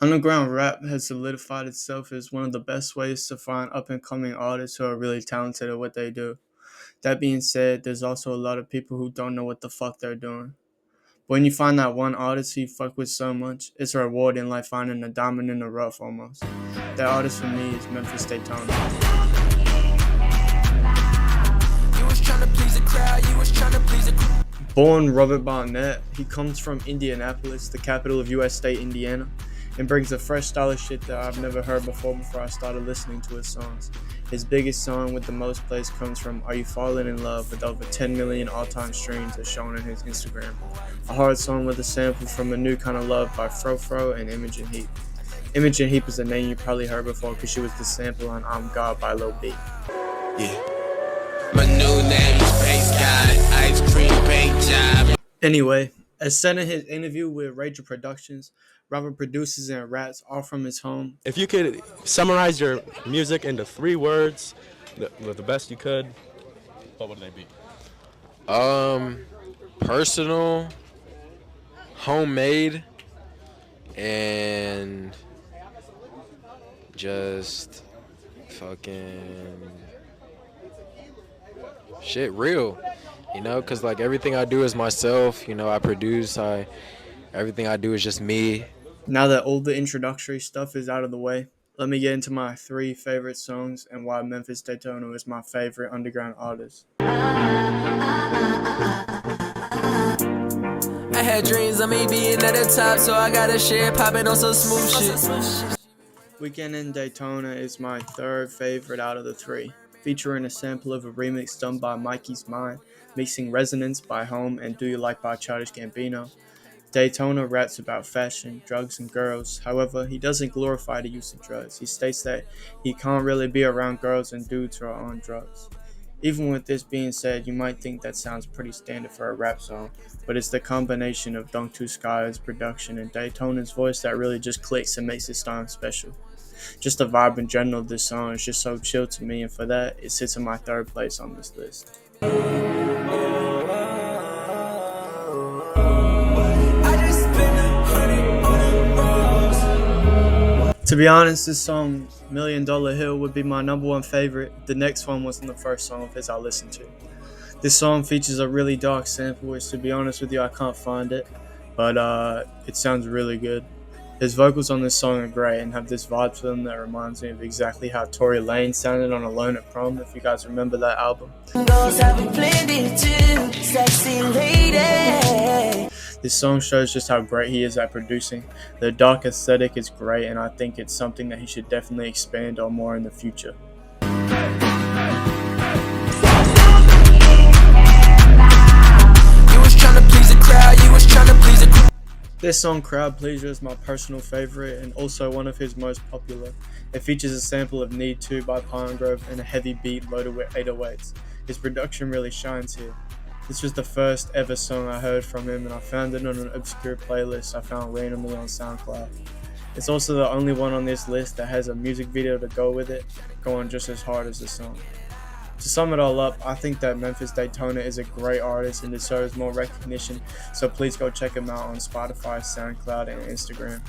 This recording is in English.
Underground rap has solidified itself as one of the best ways to find up and coming artists who are really talented at what they do. That being said, there's also a lot of people who don't know what the fuck they're doing. But when you find that one artist who you fuck with so much, it's rewarding, like finding a diamond in the rough almost. That artist for me is Memphis Daytona. Born Robert Barnett, he comes from Indianapolis, the capital of US state Indiana, and brings a fresh style of shit that I've never heard before I started listening to his songs. His biggest song with the most plays comes from Are You Falling in Love, with over 10 million all-time streams as shown on his Instagram. A hard song with a sample from A New Kind of Love by Fro Fro and Imogen Heap. Imogen Heap is a name you probably heard before because she was the sample on I'm God by Lil B. Yeah. My new name is Space God, ice cream paint job. Anyway, as said in his interview with Rager Productions, rapper produces and raps all from his home. If you could summarize your music into 3 words, the best you could, what would they be? Personal, homemade, and just fucking shit real, you know, because like everything I do is myself, you know, I produce, everything I do is just me. Now that all the introductory stuff is out of the way, let me get into my 3 favorite songs and why Memphis Daytona is my favorite underground artist. I had dreams of me being at the top, so I got a shit popping on some smooth shit. Weekend in Daytona is my 3rd favorite out of the 3, featuring a sample of a remix done by Mikey's Mind, mixing Resonance by Home and Do You Like by Childish Gambino. Daytona raps about fashion, drugs, and girls. However, he doesn't glorify the use of drugs. He states that he can't really be around girls and dudes who are on drugs. Even with this being said, you might think that sounds pretty standard for a rap song, but it's the combination of Dunk 2 Sky's production and Daytona's voice that really just clicks and makes it sound special. Just the vibe in general of this song is just so chill to me, and for that, it sits in my 3rd place on this list. To be honest, this song, $1 Million Hill, would be my number 1 favorite. The next one wasn't the first song of his I listened to. This song features a really dark sample, which to be honest with you, I can't find it, but it sounds really good. His vocals on this song are great and have this vibe to them that reminds me of exactly how Tory Lanez sounded on Alone at Prom, if you guys remember that album. This song shows just how great he is at producing. The dark aesthetic is great, and I think it's something that he should definitely expand on more in the future. This song, Crowd Pleaser, is my personal favorite and also one of his most popular. It features a sample of Need To by Pinegrove and a heavy beat loaded with 808s. His production really shines here. This was the first ever song I heard from him, and I found it on an obscure playlist I found randomly on Soundcloud. It's also the only one on this list that has a music video to go with it, going just as hard as the song. To sum it all up, I think that Memphis Daytona is a great artist and deserves more recognition, so please go check him out on Spotify, SoundCloud, and Instagram.